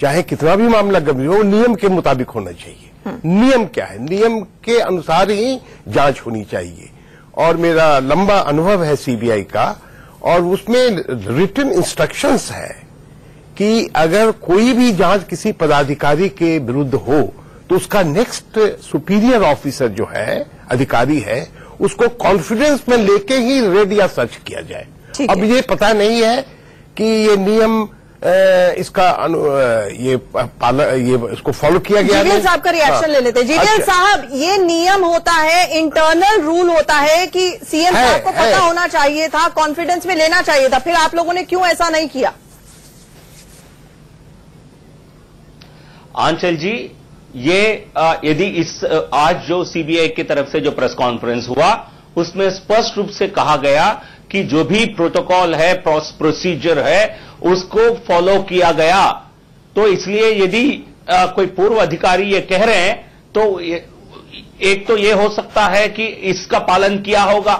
चाहे कितना भी मामला गंभीर हो, नियम के मुताबिक होना चाहिए। नियम क्या है? नियम के अनुसार ही जांच होनी चाहिए। और मेरा लंबा अनुभव है सीबीआई का, और उसमें रिटन इंस्ट्रक्शंस है कि अगर कोई भी जांच किसी पदाधिकारी के विरुद्ध हो तो उसका नेक्स्ट सुपीरियर ऑफिसर जो है, अधिकारी है, उसको कॉन्फिडेंस में लेके ही रेड या सर्च किया जाए। अब ये पता नहीं है कि ये नियम इसका इसको फॉलो किया गया। जीवीएल साहब का रिएक्शन ले लेते हैं। जीवीएल साहब, ये नियम होता है, इंटरनल रूल होता है कि सीएम साहब को पता होना चाहिए था, कॉन्फिडेंस में लेना चाहिए था, फिर आप लोगों ने क्यों ऐसा नहीं किया? आंचल जी, ये यदि इस आज जो सीबीआई की तरफ से जो प्रेस कॉन्फ्रेंस हुआ उसमें स्पष्ट रूप से कहा गया कि जो भी प्रोटोकॉल है, प्रोसीजर है, उसको फॉलो किया गया। तो इसलिए यदि कोई पूर्व अधिकारी ये कह रहे हैं तो एक तो ये हो सकता है कि इसका पालन किया होगा,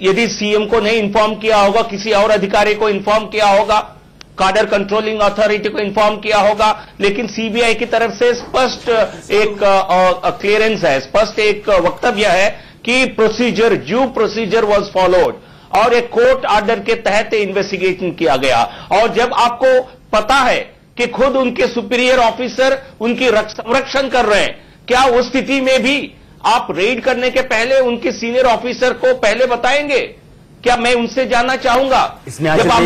यदि सीएम को नहीं इन्फॉर्म किया होगा, किसी और अधिकारी को इन्फॉर्म किया होगा, कार्डर कंट्रोलिंग अथॉरिटी को इन्फॉर्म किया होगा। लेकिन सीबीआई की तरफ से स्पष्ट एक क्लियरेंस है, स्पष्ट एक वक्तव्य है कि procedure, due procedure was followed और एक कोर्ट ऑर्डर के तहत इन्वेस्टिगेशन किया गया। और जब आपको पता है कि खुद उनके सुपीरियर ऑफिसर उनकी संरक्षण कर रहे हैं, क्या उस स्थिति में भी आप रेड करने के पहले उनके सीनियर ऑफिसर को पहले बताएंगे? क्या मैं उनसे जानना चाहूंगा? इसमें जब आप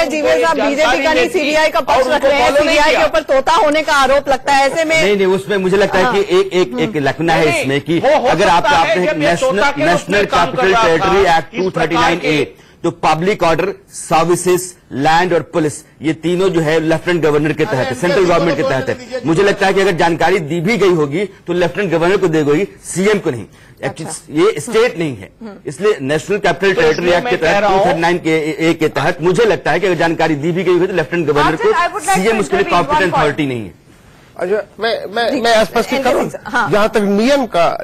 जीवीएल साहब बीजेपी का नहीं, सीबीआई का पक्ष रख रहे हैं, सीबीआई के ऊपर तोता होने का आरोप लगता है। ऐसे में नहीं, उसमें मुझे लगता है कि एक लखना है इसमें कि अगर आपने national capital territory act 239A, तो पब्लिक ऑर्डर, सर्विसेज, लैंड और पुलिस, ये तीनों जो है लेफ्टिनेंट गवर्नर के तहत है, सेंट्रल गवर्नमेंट के तहत है। मुझे लगता है कि अगर जानकारी दी भी गई होगी तो लेफ्टिनेंट गवर्नर को दी गई, सीएम को नहीं। ये स्टेट नहीं है, इसलिए नेशनल कैपिटल टेरिटरी एक्ट के तहत 239A के तहत मुझे लगता है कि अगर जानकारी दी भी गई हो तो लेफ्टिनेंट गवर्नर को, सीएम उसके लिए कॉम्पिटेंट अथॉरिटी नहीं है। अच्छा, मैं स्पष्ट करूं, जहां तक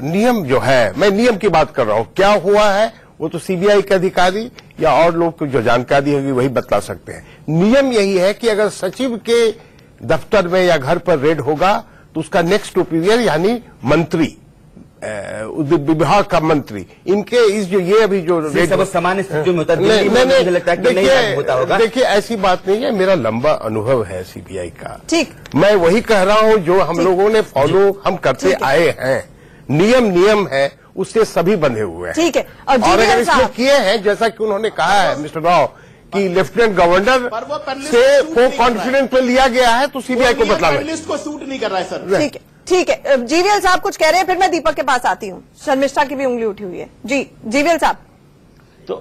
नियम जो है, मैं नियम की बात कर रहा हूं। क्या हुआ है वो तो सीबीआई के अधिकारी या और लोग को जो जानकारी होगी वही बतला सकते हैं। नियम यही है कि अगर सचिव के दफ्तर में या घर पर रेड होगा तो उसका नेक्स्ट सुपीरियर यानी मंत्री, विभाग का मंत्री, इनके इस जो ये अभी जो रेड सामान्य स्थितियों में होता है, मुझे लगता है कि नहीं होता होगा। देखिए, ऐसी बात नहीं है, मेरा लंबा अनुभव है सीबीआई का। ठीक, मैं वही कह रहा हूं जो हम लोगों ने फॉलो हम करते आए हैं। नियम है, उससे सभी बंधे हुए हैं। ठीक है। और अगर इसमें किए हैं, जैसा कि उन्होंने कहा है मिस्टर राव कि लेफ्टिनेंट गवर्नर से को कॉन्फिडेंस में लिया गया है, तो सीबीआई को बतलाना पैनलिस्ट को सूट नहीं कर रहा है सर। ठीक है। जीवीएल साहब कुछ कह रहे हैं, फिर मैं दीपक के पास आती हूँ। शर्मिष्ठा की भी उंगली उठी हुई है। जी जीवीएल साहब। तो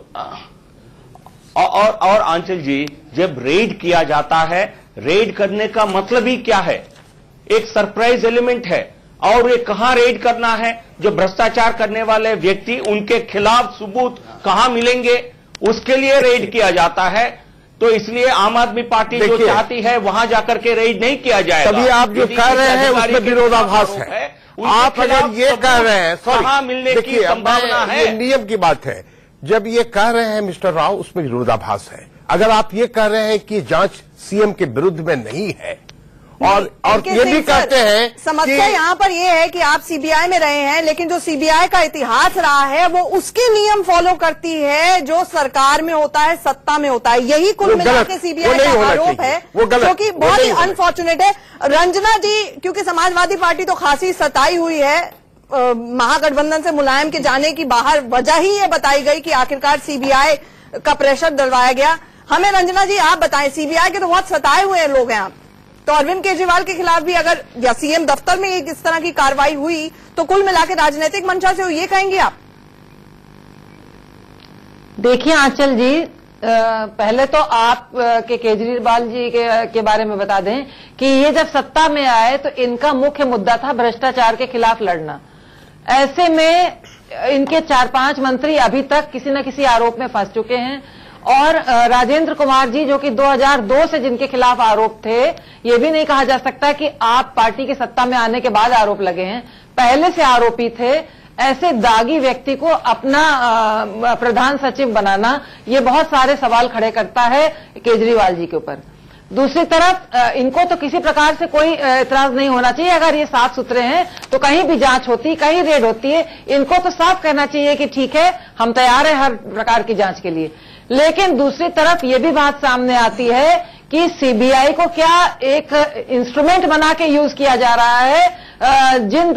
और आंचल जी, जब रेड किया जाता है, रेड करने का मतलब ही क्या है? एक सरप्राइज एलिमेंट है। और ये कहां रेड करना है? जो भ्रष्टाचार करने वाले व्यक्ति, उनके खिलाफ सबूत कहां मिलेंगे, उसके लिए रेड किया जाता है। तो इसलिए आम आदमी पार्टी जो चाहती है वहां जाकर के रेड नहीं किया जाएगा। तभी आप जो कह रहे हैं उसमें विरोधाभास है। आप अगर ये कह रहे हैं, कहां मिलने की संभावना है? ये नियम की बात है। जब ये कह रहे हैं मिस्टर राव, उसमें विरोधाभास है। अगर आप ये कह रहे हैं कि जांच सीएम के विरुद्ध में नहीं है, और ये भी कहते हैं, समस्या यहाँ पर ये है कि आप सीबीआई में रहे हैं, लेकिन जो सीबीआई का इतिहास रहा है वो उसके नियम फॉलो करती है जो सरकार में होता है, सत्ता में होता है। यही कुल मिला के सीबीआई का आरोप है, जो कि बहुत ही अनफॉर्चुनेट है। रंजना जी, क्योंकि समाजवादी पार्टी तो खासी सताई हुई है, महागठबंधन से मुलायम के जाने की बाहर वजह ही ये बताई गई कि आखिरकार सीबीआई का प्रेशर डलवाया गया। हमें रंजना जी आप बताएं, सीबीआई के तो बहुत सताए हुए लोग हैं आप। तो अरविंद केजरीवाल के खिलाफ भी अगर या सीएम दफ्तर में एक इस तरह की कार्रवाई हुई तो कुल मिलाकर राजनीतिक मंशा से ये कहेंगे आप? देखिए आंचल जी, पहले तो आप के केजरीवाल जी के बारे में बता दें कि ये जब सत्ता में आए तो इनका मुख्य मुद्दा था भ्रष्टाचार के खिलाफ लड़ना। ऐसे में इनके 4-5 मंत्री अभी तक किसी न किसी आरोप में फंस चुके हैं और राजेंद्र कुमार जी जो कि 2002 से जिनके खिलाफ आरोप थे, ये भी नहीं कहा जा सकता कि आप पार्टी की सत्ता में आने के बाद आरोप लगे हैं, पहले से आरोपी थे। ऐसे दागी व्यक्ति को अपना प्रधान सचिव बनाना ये बहुत सारे सवाल खड़े करता है केजरीवाल जी के ऊपर। दूसरी तरफ इनको तो किसी प्रकार से कोई एतराज नहीं होना चाहिए। अगर ये साफ सुथरे हैं तो कहीं भी जांच होती, कहीं रेड होती है, इनको तो साफ कहना चाहिए कि ठीक है, हम तैयार हैं हर प्रकार की जांच के लिए। लेकिन दूसरी तरफ ये भी बात सामने आती है कि सीबीआई को क्या एक इंस्ट्रूमेंट बना के यूज किया जा रहा है। जिन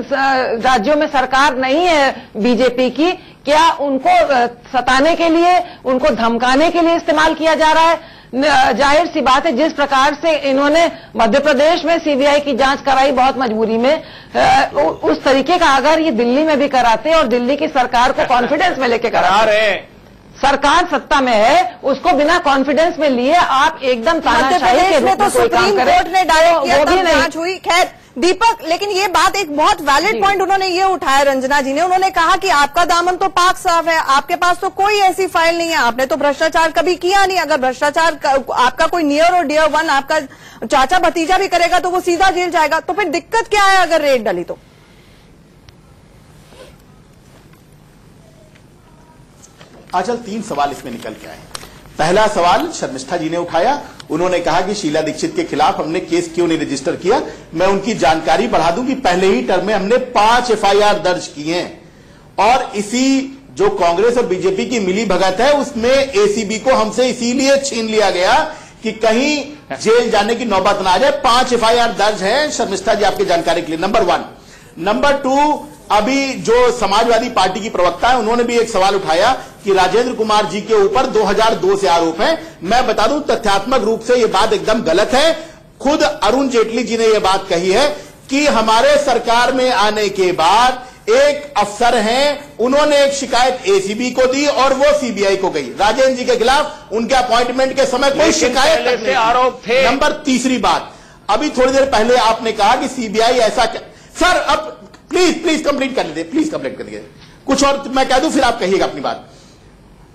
राज्यों में सरकार नहीं है बीजेपी की, क्या उनको सताने के लिए, उनको धमकाने के लिए इस्तेमाल किया जा रहा है? जाहिर सी बात है, जिस प्रकार से इन्होंने मध्य प्रदेश में सीबीआई की जांच कराई बहुत मजबूरी में, उस तरीके का अगर ये दिल्ली में भी कराते और दिल्ली की सरकार को कॉन्फिडेंस में लेके करा रहे हैं, सरकार सत्ता में है, उसको बिना कॉन्फिडेंस में लिए आप एकदम तानाशाही के रूप में कोई काम करें, कोर्ट ने डायरेक्ट किया, वो भी तब जांच हुई। खैर दीपक, लेकिन ये बात एक बहुत वैलिड पॉइंट उन्होंने ये उठाया, रंजना जी ने, उन्होंने कहा कि आपका दामन तो पाक साफ है, आपके पास तो कोई ऐसी फाइल नहीं है, आपने तो भ्रष्टाचार कभी किया नहीं। अगर भ्रष्टाचार आपका कोई नियर और डियर वन, आपका चाचा भतीजा भी करेगा तो वो सीधा जेल जाएगा, तो फिर दिक्कत क्या है अगर रेड डली तो? आजकल 3 सवाल इसमें निकल के आए। पहला सवाल शर्मिष्ठा जी ने उठाया, उन्होंने कहा कि शीला दीक्षित के खिलाफ हमने केस क्यों नहीं रजिस्टर किया। मैं उनकी जानकारी बढ़ा दूं कि पहले ही टर्म में हमने 5 एफआईआर दर्ज की हैं और इसी जो कांग्रेस और बीजेपी की मिली भगत है उसमें एसीबी को हमसे इसीलिए छीन लिया गया कि कहीं जेल जाने की नौबत ना आ जाए। 5 एफआईआर दर्ज है शर्मिष्ठा जी, आपकी जानकारी के लिए। नंबर 1। नंबर 2, अभी जो समाजवादी पार्टी की प्रवक्ता है उन्होंने भी एक सवाल उठाया कि राजेंद्र कुमार जी के ऊपर 2002 से आरोप है। मैं बता दूं तथ्यात्मक रूप से यह बात एकदम गलत है। खुद अरुण जेटली जी ने यह बात कही है कि हमारे सरकार में आने के बाद एक अफसर हैं, उन्होंने एक शिकायत एसीबी को दी और वो सीबीआई को गई। राजेंद्र जी के खिलाफ उनके अपॉइंटमेंट के समय कोई शिकायत से आरोप थे। नंबर तीसरी बात, अभी थोड़ी देर पहले आपने कहा कि सीबीआई ऐसा सर, अब प्लीज कंप्लीट कर लीजिए, प्लीज कंप्लीट कर लीजिए, कुछ और मैं कह दूं फिर आप कहिएगा अपनी बात।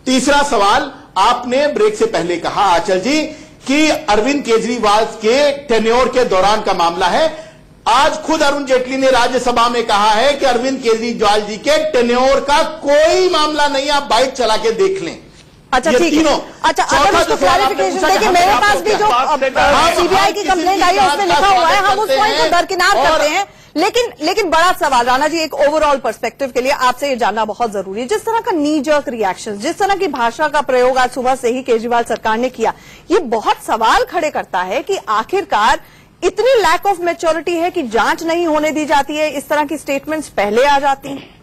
तीसरा सवाल, आपने ब्रेक से पहले कहा आंचल जी कि अरविंद केजरीवाल के टेन्योर के दौरान का मामला है। आज खुद अरुण जेटली ने राज्यसभा में कहा है कि अरविंद केजरीवाल जी के टेन्योर का कोई मामला नहीं, आप बाइक चला के देख लें। अच्छा ठीक है। अच्छा अगर उसको क्लैरिफिकेशन दे कि मेरे पास भी जो सीबीआई की कंप्लेंट आई है उसमें लिखा हुआ है, हम उस पॉइंट को दरकिनार करते हैं। लेकिन बड़ा सवाल राणा जी, एक ओवरऑल पर्सपेक्टिव के लिए आपसे ये जानना बहुत जरूरी है। जिस तरह का नी जर्क रिएक्शन, जिस तरह की भाषा का प्रयोग आज सुबह से ही केजरीवाल सरकार ने किया, ये बहुत सवाल खड़े करता है कि आखिरकार इतनी लैक ऑफ मैच्योरिटी है कि जांच नहीं होने दी जाती है, इस तरह की स्टेटमेंट्स पहले आ जाती हैं।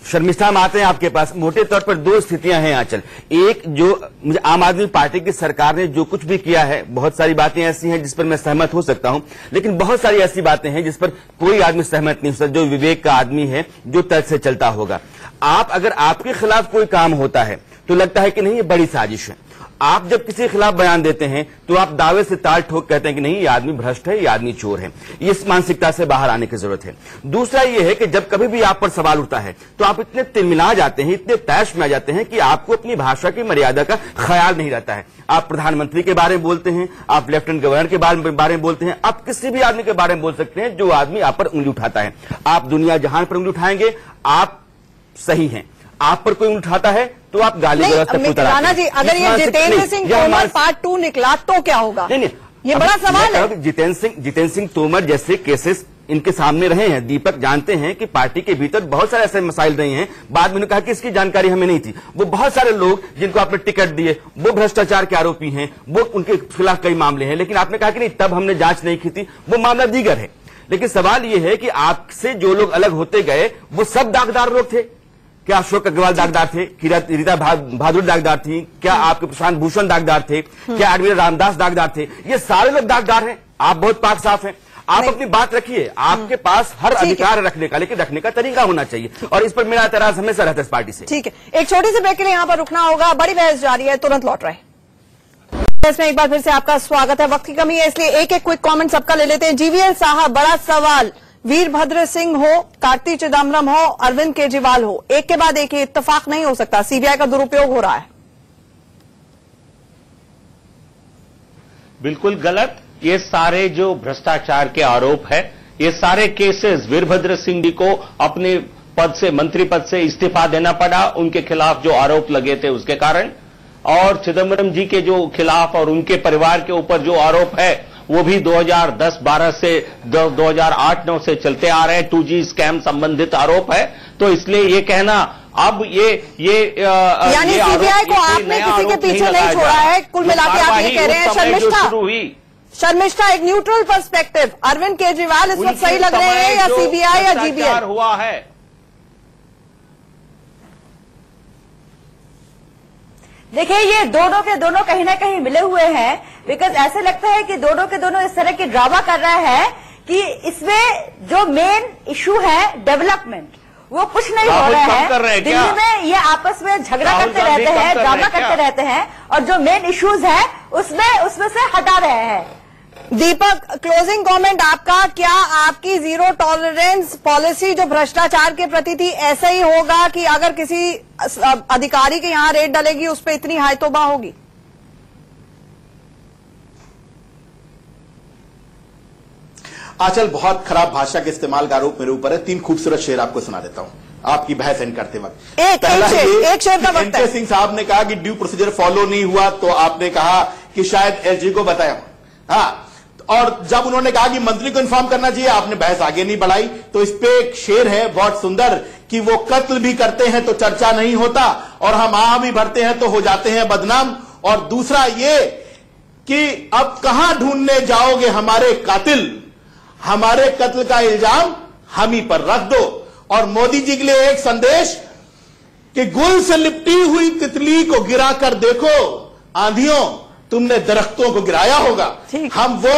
शर्मिष्ठा, हम आते हैं आपके पास। मोटे तौर पर 2 स्थितियां हैं आंचल। एक, जो मुझे आम आदमी पार्टी की सरकार ने जो कुछ भी किया है, बहुत सारी बातें ऐसी हैं जिस पर मैं सहमत हो सकता हूं, लेकिन बहुत सारी ऐसी बातें हैं जिस पर कोई आदमी सहमत नहीं हो सकता, जो विवेक का आदमी है, जो तर्क से चलता होगा। अगर आपके खिलाफ कोई काम होता है तो लगता है कि नहीं ये बड़ी साजिश है। आप जब किसी के खिलाफ बयान देते हैं तो आप दावे से ताल ठोक कहते हैं कि नहीं ये आदमी भ्रष्ट है, ये आदमी चोर है। इस मानसिकता से बाहर आने की जरूरत है। दूसरा ये है कि जब कभी भी आप पर सवाल उठता है तो आप इतने तिलमिला जाते हैं, इतने तैश में आ जाते हैं कि आपको अपनी भाषा की मर्यादा का ख्याल नहीं रहता है। आप प्रधानमंत्री के बारे में बोलते हैं, आप लेफ्टिनेंट गवर्नर के बारे में बोलते हैं, आप किसी भी आदमी के बारे में बोल सकते हैं जो आदमी आप पर उंगली उठाता है। आप दुनिया जहान पर उंगली उठाएंगे, आप सही हैं। आप पर कोई उठाता है तो आप गाली गलौज तक उतर आते हैं। राणा जी, अगर ये जितेंद्र सिंह तोमर पार्ट 2 निकला तो क्या होगा? नहीं, ये बड़ा सवाल है। जितेंद्र सिंह तोमर जैसे केसेस इनके सामने रहे हैं। दीपक जानते हैं कि पार्टी के भीतर बहुत सारे ऐसे मसाइल रहे हैं। बाद में उन्होंने कहा कि इसकी जानकारी हमें नहीं थी। वो बहुत सारे लोग जिनको आपने टिकट दिए वो भ्रष्टाचार के आरोपी हैं, वो उनके खिलाफ कई मामले हैं, लेकिन आपने कहा कि नहीं तब हमने जांच नहीं की थी, वो मामला दीगर है। लेकिन सवाल ये है कि आपसे जो लोग अलग होते गए वो सब दागदार लोग थे। क्या अशोक अग्रवाल दागदार थे? रीता बहादुर दागदार थी? क्या आपके प्रशांत भूषण दागदार थे? क्या एडमिरल रामदास दागदार थे? ये सारे लोग दागदार हैं। आप बहुत पाक साफ हैं, आप अपनी बात रखिए, आपके पास हर अधिकार रखने का, लेकिन रखने का तरीका होना चाहिए, और इस पर मेरा एतराज हमेशा रहता है इस पार्टी से। ठीक है, एक छोटी सी ब्रेक के लिए यहाँ पर रुकना होगा, बड़ी बहस जारी है, तुरंत लौट रहे। इसमें एक बार फिर से आपका स्वागत है। वक्त की कमी है इसलिए एक एक क्विक कमेंट सबका ले लेते हैं। जीवीएल साहब, बड़ा सवाल, वीरभद्र सिंह हो, कार्ति चिदम्बरम हो, अरविंद केजरीवाल हो, एक के बाद एक इत्तेफाक नहीं हो सकता, सीबीआई का दुरुपयोग हो रहा है। बिल्कुल गलत। ये सारे जो भ्रष्टाचार के आरोप है, ये सारे केसेस वीरभद्र सिंह जी को अपने पद से, मंत्री पद से इस्तीफा देना पड़ा, उनके खिलाफ जो आरोप लगे थे उसके कारण, और चिदम्बरम जी के जो खिलाफ और उनके परिवार के ऊपर जो आरोप है वो भी 2010-12 से 2008-9 से चलते आ रहे हैं, 2G स्कैम संबंधित आरोप है। तो इसलिए ये कहना अब ये यानी सीबीआई को आपने किसी के पीछे नहीं छोड़ा है, कुल मिलाकर आप ये कह रहे हैं। शर्मिष्ठा, एक न्यूट्रल पर्सपेक्टिव, अरविंद केजरीवाल इस वक्त सही लग रहे हैं या सीबीआई या जीबीएल हुआ है? देखिए, ये दोनों के दोनों कहीं ना कहीं मिले हुए हैं, बिकॉज ऐसे लगता है कि दोनों के दोनों इस तरह की ड्रामा कर रहा है कि इसमें जो मेन इशू है डेवलपमेंट, वो कुछ नहीं हो रहा है। दिल्ली में ये आपस में झगड़ा करते रहते हैं, ड्रामा करते रहते हैं, और जो मेन इश्यूज है उसमें से हटा रहे हैं। दीपक, क्लोजिंग कमेंट आपका, क्या आपकी जीरो टॉलरेंस पॉलिसी जो भ्रष्टाचार के प्रति थी ऐसा ही होगा कि अगर किसी अधिकारी के यहां रेड डलेगी उस पर इतनी हाय तौबा होगी? आंचल, बहुत खराब भाषा के इस्तेमाल का आरोप मेरे ऊपर है। 3 खूबसूरत शेर आपको सुना देता हूं आपकी बहस एंड करते वक्त। एक शेर का वक्त है। सिंह साहब ने कहा कि ड्यू प्रोसीजर फॉलो नहीं हुआ, तो आपने कहा कि शायद एसजी को बताया। हाँ, और जब उन्होंने कहा कि मंत्री को इन्फॉर्म करना चाहिए, आपने बहस आगे नहीं बढ़ाई। तो इस पे एक शेर है बहुत सुंदर कि वो कत्ल भी करते हैं तो चर्चा नहीं होता, और हम आह भी भरते हैं तो हो जाते हैं बदनाम। और दूसरा ये कि अब कहां ढूंढने जाओगे हमारे कातिल, हमारे कत्ल का इल्जाम हम ही पर रख दो। और मोदी जी के लिए एक संदेश कि गुल से लिपटी हुई तितली को गिरा कर देखो, आंधियों तुमने दरख्तों को गिराया होगा। हम वो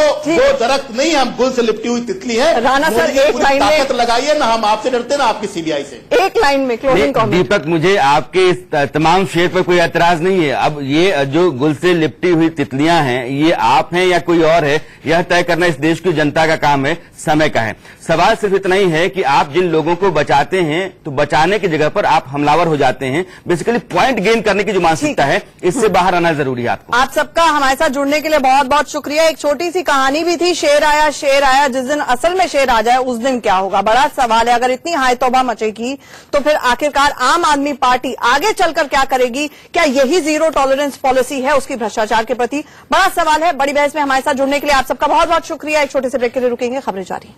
दरख्त नहीं, हम गुल से लिपटी हुई तितली है। राणा सर, एक लाइन में ताकत लगाइए ना, हम आपसे डरते ना आपकी सीबीआई से। एक लाइन में क्लोजिंग कमेंट। दीपक, मुझे आपके इस तमाम शेर पर कोई एतराज नहीं है। अब ये जो गुल से लिपटी हुई तितलियां हैं, ये आप हैं या कोई और है, यह तय करना इस देश की जनता का काम है, समय का है। सवाल सिर्फ इतना ही है कि आप जिन लोगों को बचाते हैं तो बचाने की जगह पर आप हमलावर हो जाते हैं। बेसिकली पॉइंट गेन करने की जो मानसिकता है, इससे बाहर आना जरूरी है आपको। आप सबका हमारे साथ जुड़ने के लिए बहुत बहुत शुक्रिया। एक छोटी सी कहानी भी थी, शेर आया, जिस दिन असल में शेर आ जाए उस दिन क्या होगा, बड़ा सवाल है। अगर इतनी हाय तौबा मचेगी तो फिर आखिरकार आम आदमी पार्टी आगे चलकर क्या करेगी? क्या यही जीरो टॉलरेंस पॉलिसी है उसकी भ्रष्टाचार के प्रति? बड़ा सवाल है। बड़ी बहस में हमारे साथ जुड़ने के लिए आप सबका बहुत बहुत शुक्रिया। एक छोटे से ब्रेक के लिए रुकेंगे, खबरें जारी।